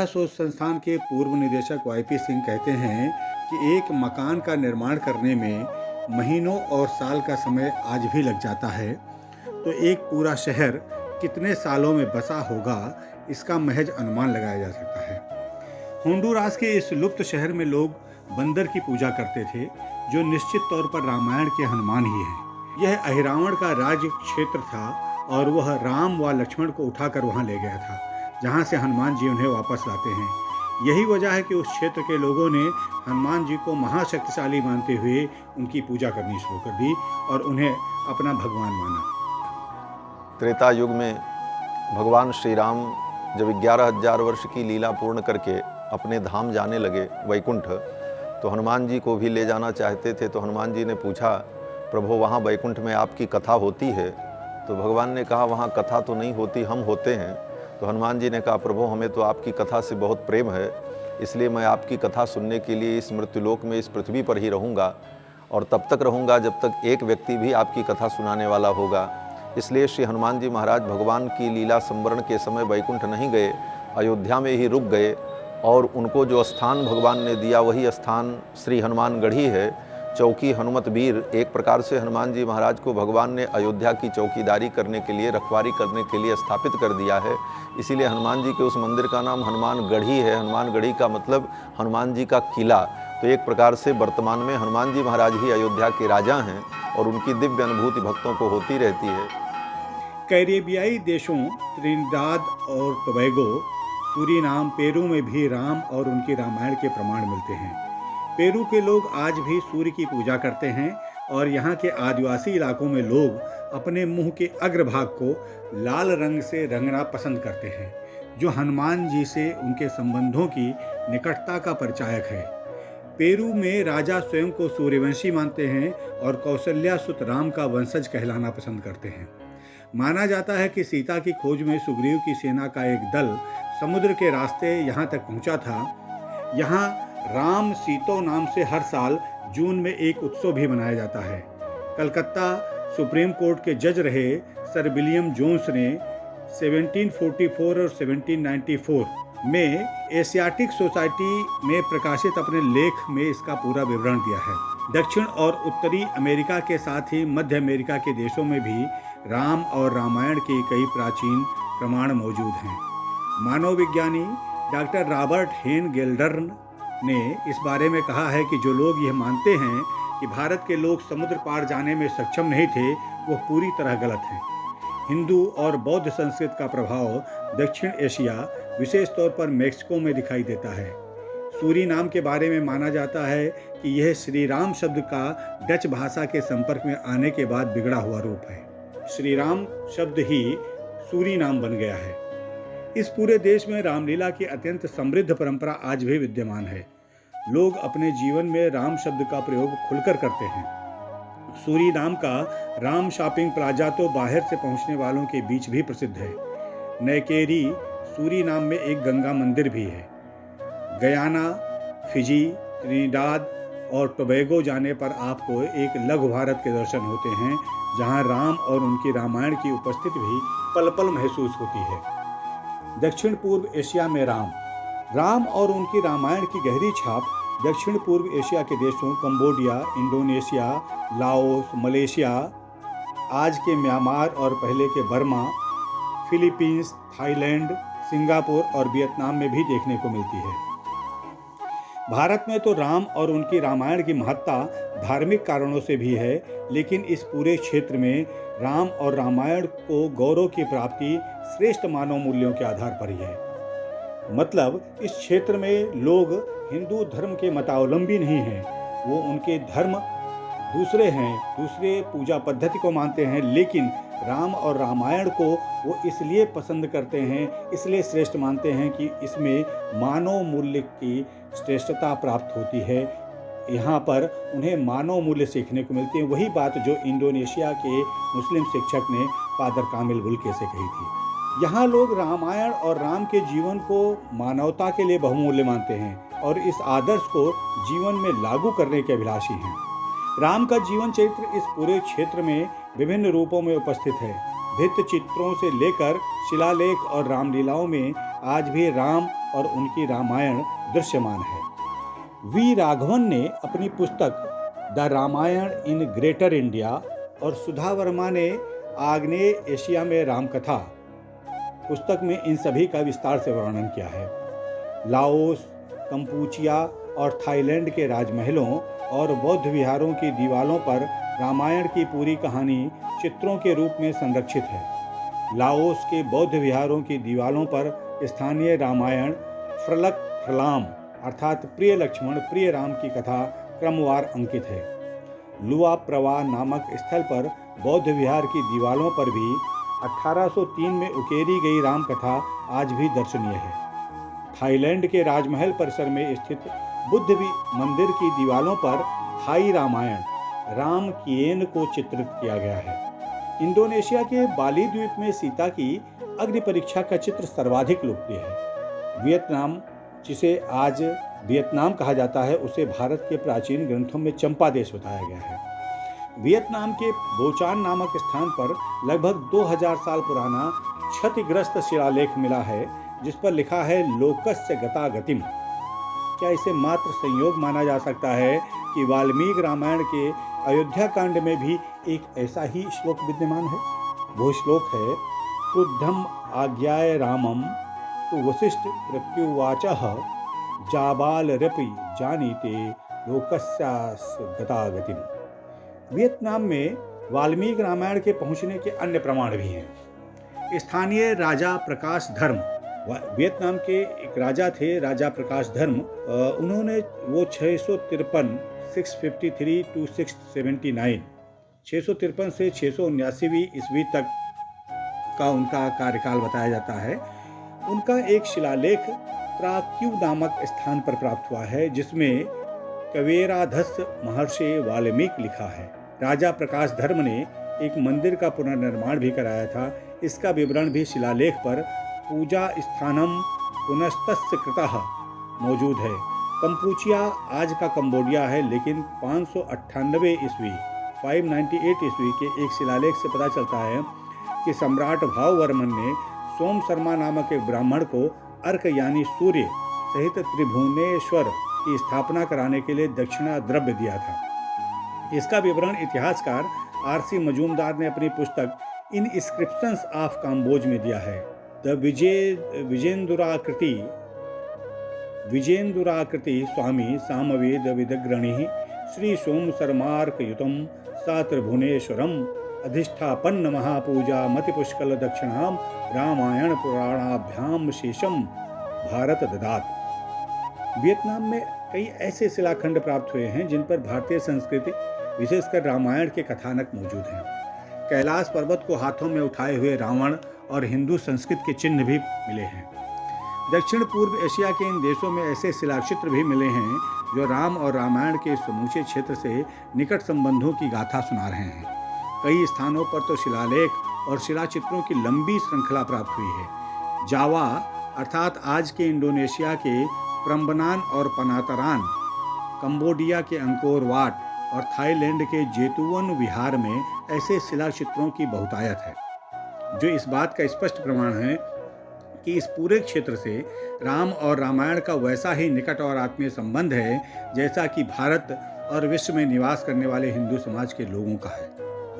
राजा शोध संस्थान के पूर्व निदेशक वाईपी सिंह कहते हैं कि एक मकान का निर्माण करने में महीनों और साल का समय आज भी लग जाता है, तो एक पूरा शहर कितने सालों में बसा होगा, इसका महज अनुमान लगाया जा सकता है। होंडुरास के इस लुप्त शहर में लोग बंदर की पूजा करते थे, जो निश्चित तौर पर रामायण के हनुमान ही हैं। यह अहिरावण का राज्य क्षेत्र था और वह राम व लक्ष्मण को उठाकर वहां ले गया था, जहां से हनुमान जी उन्हें वापस लाते हैं। यही वजह है कि उस क्षेत्र के लोगों ने हनुमान जी को महाशक्तिशाली मानते हुए उनकी पूजा करनी शुरू कर दी और उन्हें अपना भगवान माना। त्रेता युग में भगवान श्री राम जब 11,000 वर्ष की लीला पूर्ण करके अपने धाम जाने लगे वैकुंठ, तो हनुमान जी को भी ले जाना चाहते थे। तो हनुमान जी ने पूछा, प्रभु वहाँ वैकुंठ में आपकी कथा होती है? तो भगवान ने कहा, वहाँ कथा तो नहीं होती, हम होते हैं। तो हनुमान जी ने कहा, प्रभु हमें तो आपकी कथा से बहुत प्रेम है, इसलिए मैं आपकी कथा सुनने के लिए इस मृत्युलोक में, इस पृथ्वी पर ही रहूँगा और तब तक रहूँगा जब तक एक व्यक्ति भी आपकी कथा सुनाने वाला होगा। इसलिए श्री हनुमान जी महाराज भगवान की लीला संवरण के समय वैकुंठ नहीं गए, अयोध्या में ही रुक गए और उनको जो स्थान भगवान ने दिया वही स्थान श्री हनुमानगढ़ी है। चौकी हनुमत वीर, एक प्रकार से हनुमान जी महाराज को भगवान ने अयोध्या की चौकीदारी करने के लिए, रखवारी करने के लिए स्थापित कर दिया है। इसीलिए हनुमान जी के उस मंदिर का नाम हनुमानगढ़ी है। हनुमानगढ़ी का मतलब हनुमान जी का किला। तो एक प्रकार से वर्तमान में हनुमान जी महाराज ही अयोध्या के राजा हैं और उनकी दिव्य अनुभूति भक्तों को होती रहती है। कैरेबियाई देशों त्रिनिदाद और टोबैगो, सूरीनाम, पेरू में भी राम और उनकी रामायण के प्रमाण मिलते हैं। पेरू के लोग आज भी सूर्य की पूजा करते हैं और यहाँ के आदिवासी इलाकों में लोग अपने मुंह के अग्रभाग को लाल रंग से रंगना पसंद करते हैं, जो हनुमान जी से उनके संबंधों की निकटता का परिचायक है। पेरू में राजा स्वयं को सूर्यवंशी मानते हैं और कौशल्या सुत राम का वंशज कहलाना पसंद करते हैं। माना जाता है कि सीता की खोज में सुग्रीव की सेना का एक दल समुद्र के रास्ते यहाँ तक पहुँचा था। यहाँ राम सीतो नाम से हर साल जून में एक उत्सव भी मनाया जाता है। कलकत्ता सुप्रीम कोर्ट के जज रहे सर विलियम जोन्स ने 1744 और 1794 में एशियाटिक सोसाइटी में प्रकाशित अपने लेख में इसका पूरा विवरण दिया है। दक्षिण और उत्तरी अमेरिका के साथ ही मध्य अमेरिका के देशों में भी राम और रामायण के कई प्राचीन प्रमाण मौजूद हैं। मानव विज्ञानी डॉक्टर रॉबर्ट हेन गेल्डर्न ने इस बारे में कहा है कि जो लोग यह मानते हैं कि भारत के लोग समुद्र पार जाने में सक्षम नहीं थे, वो पूरी तरह गलत हैं। हिंदू और बौद्ध संस्कृति का प्रभाव दक्षिण एशिया, विशेष तौर पर मेक्सिको में दिखाई देता है। सूरीनाम के बारे में माना जाता है कि यह श्री राम शब्द का डच भाषा के संपर्क में आने के बाद बिगड़ा हुआ रूप है। श्री राम शब्द ही सूरीनाम बन गया है। इस पूरे देश में रामलीला की अत्यंत समृद्ध परंपरा आज भी विद्यमान है। लोग अपने जीवन में राम शब्द का प्रयोग खुलकर करते हैं। सूरीनाम का राम शॉपिंग प्लाजा तो बाहर से पहुंचने वालों के बीच भी प्रसिद्ध है। नैकेरी सूरीनाम में एक गंगा मंदिर भी है। गयाना, फिजी, त्रिनिदाद और टोबैगो जाने पर आपको एक लघु भारत के दर्शन होते हैं, जहां राम और उनकी रामायण की उपस्थिति भी पल पल महसूस होती है। दक्षिण पूर्व एशिया में राम और उनकी रामायण की गहरी छाप दक्षिण पूर्व एशिया के देशों कंबोडिया, इंडोनेशिया, लाओस, मलेशिया, आज के म्यांमार और पहले के बर्मा, फिलीपींस, थाईलैंड, सिंगापुर और वियतनाम में भी देखने को मिलती है। भारत में तो राम और उनकी रामायण की महत्ता धार्मिक कारणों से भी है, लेकिन इस पूरे क्षेत्र में राम और रामायण को गौरव की प्राप्ति श्रेष्ठ मानव मूल्यों के आधार पर ही है। मतलब इस क्षेत्र में लोग हिंदू धर्म के मतावलंबी नहीं हैं, वो उनके धर्म दूसरे हैं, दूसरे पूजा पद्धति को मानते हैं, लेकिन राम और रामायण को वो इसलिए पसंद करते हैं, इसलिए श्रेष्ठ मानते हैं कि इसमें मानव मूल्य की श्रेष्ठता प्राप्त होती है। यहाँ पर उन्हें मानव मूल्य सीखने को मिलते हैं। वही बात जो इंडोनेशिया के मुस्लिम शिक्षक ने फादर कामिल बुल्के से कही थी। यहाँ लोग रामायण और राम के जीवन को मानवता के लिए बहुमूल्य मानते हैं और इस आदर्श को जीवन में लागू करने के अभिलाषी हैं। राम का जीवन चरित्र इस पूरे क्षेत्र में विभिन्न रूपों में उपस्थित है। भित्त चित्रों से लेकर शिलालेख और रामलीलाओं में आज भी राम और उनकी रामायण दृश्यमान है। वी राघवन ने अपनी पुस्तक the Ramayana in greater India और सुधा वर्मा ने आग्नेय एशिया में रामकथा पुस्तक में इन सभी का विस्तार से वर्णन किया है। लाओस, कंपूचिया और थाईलैंड के राजमहलों और बौद्ध विहारों की दीवारों पर रामायण की पूरी कहानी चित्रों के रूप में संरक्षित है। लाओस के बौद्ध विहारों की दीवारों पर स्थानीय रामायण फ्रलक फ्रलाम अर्थात प्रिय लक्ष्मण प्रिय राम की कथा क्रमवार अंकित है। लुआ प्रवा नामक स्थल पर बौद्ध विहार की दीवारों पर भी 1803 में उकेरी गई राम कथा आज भी दर्शनीय है। थाईलैंड के राजमहल परिसर में स्थित बुद्ध मंदिर की दीवारों पर थाई रामायण राम किएन को चित्रित किया गया है। इंडोनेशिया के बाली द्वीप में सीता की अग्नि परीक्षा का चित्र सर्वाधिक लोकप्रिय है। वियतनाम, जिसे आज वियतनाम कहा जाता है, उसे भारत के प्राचीन ग्रंथों में चंपा देश बताया गया है। वियतनाम के बोचान नामक स्थान पर लगभग 2000 साल पुराना क्षतिग्रस्त शिलालेख मिला है, जिस पर लिखा है लोकस्य गता गतिम। क्या इसे मात्र संयोग माना जा सकता है कि वाल्मीकि रामायण के अयोध्या कांड में भी एक ऐसा ही श्लोक विद्यमान है? वो श्लोक है क्रुद्धम आज्ञाय रामम तु वसिष्ठ प्रत्युवाचः जाबाल रपि जानीते लोकस्यास गता गतिम। वियतनाम में वाल्मीकि रामायण के पहुंचने के अन्य प्रमाण भी हैं। स्थानीय राजा प्रकाश धर्म, वियतनाम के एक राजा थे, राजा प्रकाश धर्म, उन्होंने वो 653 टू 679 653 से 679वीं ईस्वी तक का उनका कार्यकाल बताया जाता है। उनका एक शिलालेख त्राक्यू नामक स्थान पर प्राप्त हुआ है, जिसमें कवेराधस महर्षि वाल्मीकि लिखा है। राजा प्रकाश धर्म ने एक मंदिर का पुनर्निर्माण भी कराया था। इसका विवरण भी शिलालेख पर पूजा स्थानम पुनस्तस्य कृतः मौजूद है। कंपूचिया आज का कंबोडिया है, लेकिन 598 ईस्वी 598 ईस्वी के एक शिलालेख से पता चलता है कि सम्राट भाववर्मन ने सोम शर्मा नामक एक ब्राह्मण को अर्क यानी सूर्य सहित त्रिभुवनेश्वर की स्थापना कराने के लिए दक्षिणा द्रव्य दिया था। इसका विवरण इतिहासकार आर.सी. मजूमदार ने अपनी पुस्तक इन इंस्क्रिप्शंस ऑफ काम्बोज में दिया है। द विजेंदुराकृति स्वामी सामवेद विदग्रणि श्री सोम शर्मार्कयुतम सा त्रिभुवनेश्वरम अधिष्ठापन्न महापूजा मति पुष्कल दक्षिणाम रामायण पुराणाभ्याम शेषम भारत ददात। वियतनाम में कई ऐसे शिलाखंड प्राप्त हुए हैं जिन पर भारतीय संस्कृति विशेषकर रामायण के कथानक मौजूद हैं। कैलाश पर्वत को हाथों में उठाए हुए रावण और हिंदू संस्कृति के चिन्ह भी मिले हैं। दक्षिण पूर्व एशिया के इन देशों में ऐसे शिलाचित्र भी मिले हैं जो राम और रामायण के समूचे क्षेत्र से निकट संबंधों की गाथा सुना रहे हैं। कई स्थानों पर तो शिलालेख और शिलाचित्रों की लंबी श्रृंखला प्राप्त हुई है। जावा अर्थात आज के इंडोनेशिया के प्रम्बनान और पनातरान, कंबोडिया के अंकोर वाट और थाईलैंड के जेतुवन विहार में ऐसे शिलाचित्रों की बहुतायत है, जो इस बात का स्पष्ट प्रमाण है कि इस पूरे क्षेत्र से राम और रामायण का वैसा ही निकट और आत्मीय संबंध है जैसा कि भारत और विश्व में निवास करने वाले हिंदू समाज के लोगों का है।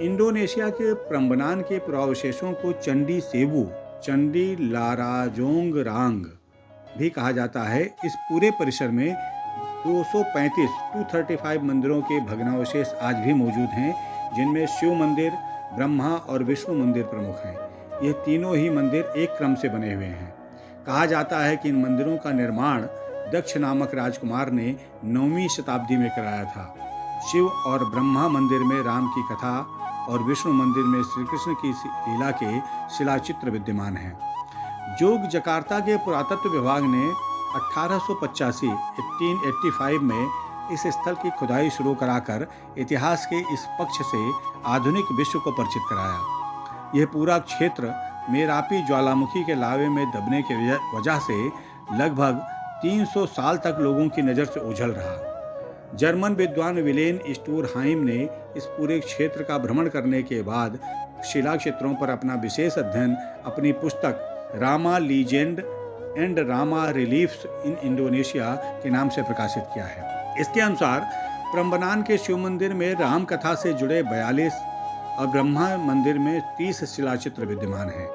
इंडोनेशिया के प्रम्बनान के पुरावशेषों को चंडी सेवु, चंडी लाराजोंगरांग भी कहा जाता है। इस पूरे परिसर में 235 मंदिरों के भग्नावशेष आज भी मौजूद हैं, जिनमें शिव मंदिर, ब्रह्मा और विष्णु मंदिर प्रमुख हैं। ये तीनों ही मंदिर एक क्रम से बने हुए हैं। कहा जाता है कि इन मंदिरों का निर्माण दक्ष नामक राजकुमार ने 9वीं शताब्दी में कराया था। शिव और ब्रह्मा मंदिर में राम की कथा और विष्णु मंदिर में श्री कृष्ण की लीला के शिलाचित्र विद्यमान हैं। जोग जकार्ता के पुरातत्व विभाग ने 1885 में इस स्थल की खुदाई शुरू कराकर इतिहास के इस पक्ष से आधुनिक विश्व को परिचित कराया। यह पूरा क्षेत्र मेरापी ज्वालामुखी के लावे में दबने की वजह से लगभग 300 साल तक लोगों की नज़र से ओझल रहा। जर्मन विद्वान विलेन स्टूरहाइम ने इस पूरे क्षेत्र का भ्रमण करने के बाद शिला क्षेत्रों पर अपना विशेष अध्ययन अपनी पुस्तक Rama legend and Rama reliefs in Indonesia के नाम से प्रकाशित किया है। इसके अनुसार प्रम्बनान के शिव मंदिर में राम कथा से जुड़े 42 और ब्रह्मा मंदिर में 30 शिलाचित्र विद्यमान हैं।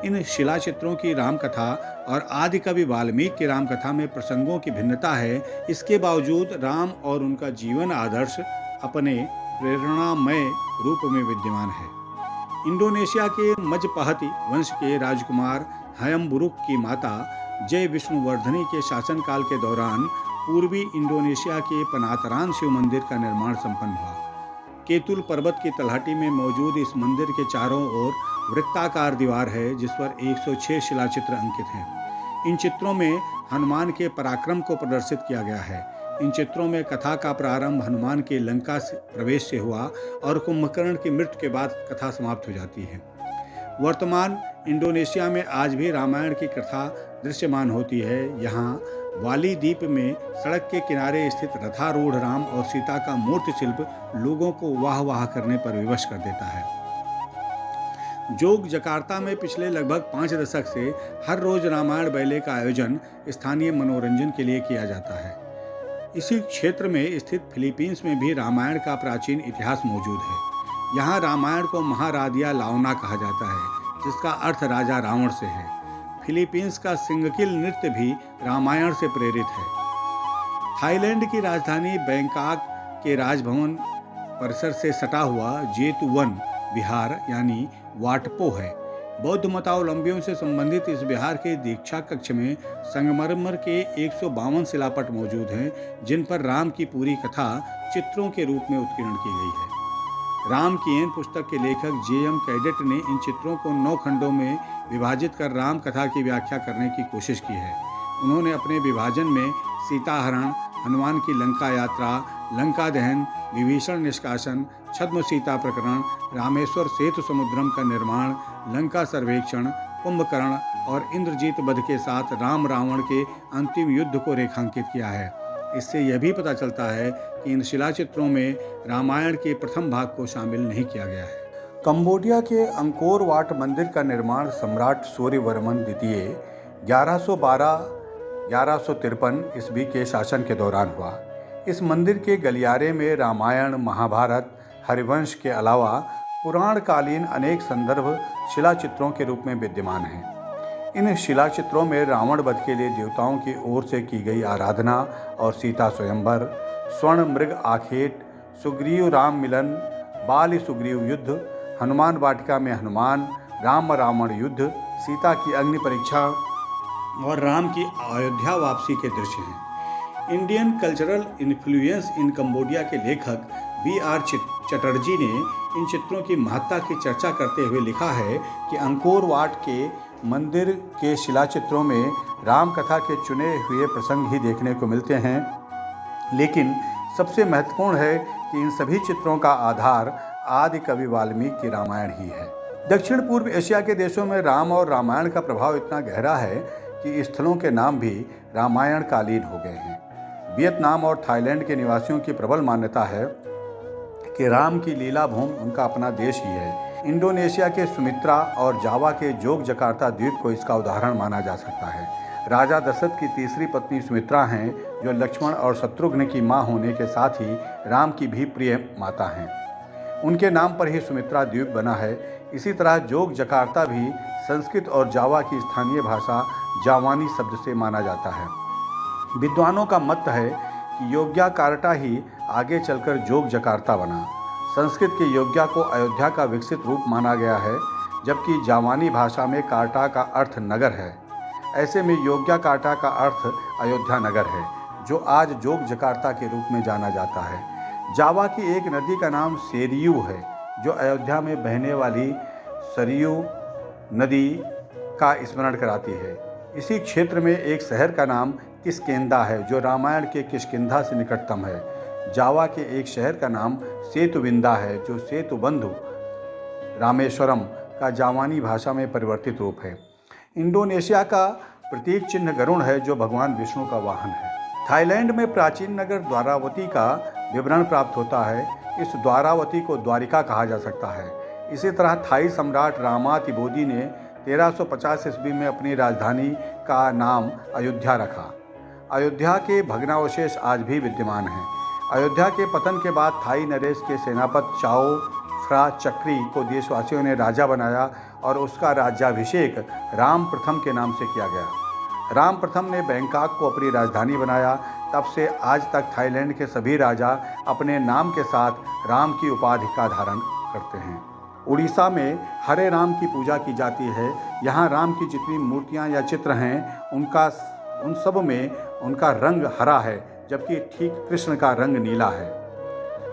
इन शिलाचित्रों की राम कथा और आदि कवि वाल्मीकि की राम कथा में प्रसंगों की भिन्नता है। इसके बावजूद राम और उनका जीवन आदर्श अपने प्रेरणामय रूप में विद्यमान है। इंडोनेशिया के मजपहती वंश के राजकुमार हयम्बुरुक की माता जय विष्णुवर्धनी के शासनकाल के दौरान पूर्वी इंडोनेशिया के पनातरान शिव मंदिर का निर्माण संपन्न हुआ। केतुल पर्वत की तलहटी में मौजूद इस मंदिर के चारों ओर वृत्ताकार दीवार है जिस पर 106 शिलाचित्र अंकित हैं। इन चित्रों में हनुमान के पराक्रम को प्रदर्शित किया गया है। इन चित्रों में कथा का प्रारंभ हनुमान के लंका प्रवेश से हुआ और कुंभकर्ण की मृत्यु के बाद कथा समाप्त हो जाती है। वर्तमान इंडोनेशिया में आज भी रामायण की कथा दृश्यमान होती है। यहाँ वाली द्वीप में सड़क के किनारे स्थित रथारूढ़ राम और सीता का मूर्ति शिल्प लोगों को वाह वाह करने पर विवश कर देता है। जोग जकार्ता में पिछले लगभग 5 दशक से हर रोज रामायण बैले का आयोजन स्थानीय मनोरंजन के लिए किया जाता है। इसी क्षेत्र में स्थित फिलीपींस में भी रामायण का प्राचीन इतिहास मौजूद है। यहाँ रामायण को महारादिया लावना कहा जाता है जिसका अर्थ राजा रावण से है। फिलीपींस का सिंगकिल नृत्य भी रामायण से प्रेरित है। थाईलैंड की राजधानी बैंकॉक के राजभवन परिसर से सटा हुआ जेतुवन विहार यानी वाटपो है। बौद्ध मतावलंबियों से संबंधित इस विहार के दीक्षा कक्ष में संगमरमर के 152 शिलापट मौजूद हैं जिन पर राम की पूरी कथा चित्रों के रूप में उत्कीर्ण की गई है। रामकीयन पुस्तक के लेखक J.M. कैडेट ने इन चित्रों को 9 खंडों में विभाजित कर राम कथा की व्याख्या करने की कोशिश की है। उन्होंने अपने विभाजन में सीताहरण, हनुमान की लंका यात्रा, लंका दहन, विभीषण निष्कासन, छद्म सीता प्रकरण, रामेश्वर सेतु समुद्रम का निर्माण, लंका सर्वेक्षण, कुंभकर्ण और इंद्रजीत वध के साथ राम रावण के अंतिम युद्ध को रेखांकित किया है। इससे यह भी पता चलता है कि इन शिलाचित्रों में रामायण के प्रथम भाग को शामिल नहीं किया गया है। कंबोडिया के अंकोर वाट मंदिर का निर्माण सम्राट सूर्यवर्मन द्वितीय 1112-1153 ईस्वी के शासन के दौरान हुआ। इस मंदिर के गलियारे में रामायण, महाभारत, हरिवंश के अलावा पुराणकालीन अनेक संदर्भ शिलाचित्रों के रूप में विद्यमान हैं। इन शिलाचित्रों में रावण वध के लिए देवताओं की ओर से की गई आराधना और सीता स्वयंवर, स्वर्ण मृग आखेट, सुग्रीव राम मिलन, बाली सुग्रीव युद्ध, हनुमान वाटिका में हनुमान, राम रावण युद्ध, सीता की अग्नि परीक्षा और राम की अयोध्या वापसी के दृश्य हैं। इंडियन कल्चरल इन्फ्लुएंस इन कंबोडिया के लेखक B.R. चटर्जी ने इन चित्रों की महत्ता की चर्चा करते हुए लिखा है कि अंकोर वाट के मंदिर के शिलाचित्रों में राम कथा के चुने हुए प्रसंग ही देखने को मिलते हैं, लेकिन सबसे महत्वपूर्ण है कि इन सभी चित्रों का आधार आदि कवि वाल्मीकि की रामायण ही है। दक्षिण पूर्व एशिया के देशों में राम और रामायण का प्रभाव इतना गहरा है कि स्थलों के नाम भी रामायण कालीन हो गए हैं। वियतनाम और थाईलैंड के निवासियों की प्रबल मान्यता है कि राम की लीला भूमि उनका अपना देश ही है। इंडोनेशिया के सुमित्रा और जावा के जोग जकार्ता द्वीप को इसका उदाहरण माना जा सकता है। राजा दशरथ की तीसरी पत्नी सुमित्रा हैं जो लक्ष्मण और शत्रुघ्न की मां होने के साथ ही राम की भी प्रिय माता हैं। उनके नाम पर ही सुमित्रा द्वीप बना है। इसी तरह जोग जकार्ता भी संस्कृत और जावा की स्थानीय भाषा जावानी शब्द से माना जाता है। विद्वानों का मत है कि योग्याकार्टा ही आगे चलकर जोग जकार्ता बना। संस्कृत के योग्या को अयोध्या का विकसित रूप माना गया है, जबकि जावानी भाषा में कार्टा का अर्थ नगर है। ऐसे में योग्याकार्टा का अर्थ अयोध्या नगर है, जो आज जोग जकार्ता के रूप में जाना जाता है। जावा की एक नदी का नाम सेरियू है, जो अयोध्या में बहने वाली सरयू नदी का स्मरण कराती है। इसी क्षेत्र में एक शहर का नाम किष्किंधा है, जो रामायण के किष्किंधा से निकटतम है। जावा के एक शहर का नाम सेतुविंदा है, जो सेतुबंधु रामेश्वरम का जावानी भाषा में परिवर्तित रूप है। इंडोनेशिया का प्रतीक चिन्ह गरुड़ है, जो भगवान विष्णु का वाहन है। थाईलैंड में प्राचीन नगर द्वारावती का विवरण प्राप्त होता है। इस द्वारावती को द्वारिका कहा जा सकता है। इसी तरह थाई सम्राट रामातिबोदी ने 1350 ईस्वी में अपनी राजधानी का नाम अयोध्या रखा। अयोध्या के भग्नावशेष आज भी विद्यमान हैं। अयोध्या के पतन के बाद थाई नरेश के सेनापति चाओ फ्रा चक्री को देशवासियों ने राजा बनाया और उसका राज्याभिषेक राम प्रथम के नाम से किया गया। राम प्रथम ने बैंकॉक को अपनी राजधानी बनाया। तब से आज तक थाईलैंड के सभी राजा अपने नाम के साथ राम की उपाधि का धारण करते हैं। उड़ीसा में हरे राम की पूजा की जाती है। यहाँ राम की जितनी मूर्तियाँ या चित्र हैं उन सब में उनका रंग हरा है, जबकि ठीक कृष्ण का रंग नीला है।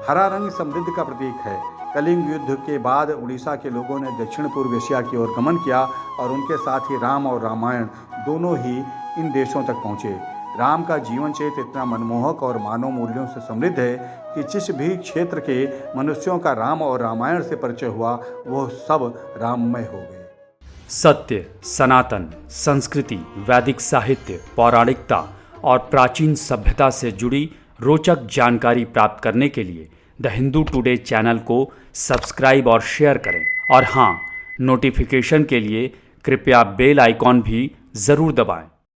हरा रंग समृद्धि का प्रतीक है। कलिंग युद्ध के बाद उड़ीसा के लोगों ने दक्षिण पूर्व एशिया की ओर गमन किया और उनके साथ ही राम और रामायण दोनों ही इन देशों तक पहुँचे। राम का जीवन चरित्र इतना मनमोहक और मानव मूल्यों से समृद्ध है कि जिस भी क्षेत्र के मनुष्यों का राम और रामायण से परिचय हुआ वो सब राममय हो गए। सत्य, सनातन, संस्कृति, वैदिक साहित्य, पौराणिकता और प्राचीन सभ्यता से जुड़ी रोचक जानकारी प्राप्त करने के लिए द हिंदू टुडे चैनल को सब्सक्राइब और शेयर करें। और हाँ, नोटिफिकेशन के लिए कृपया बेल आइकॉन भी ज़रूर दबाएं।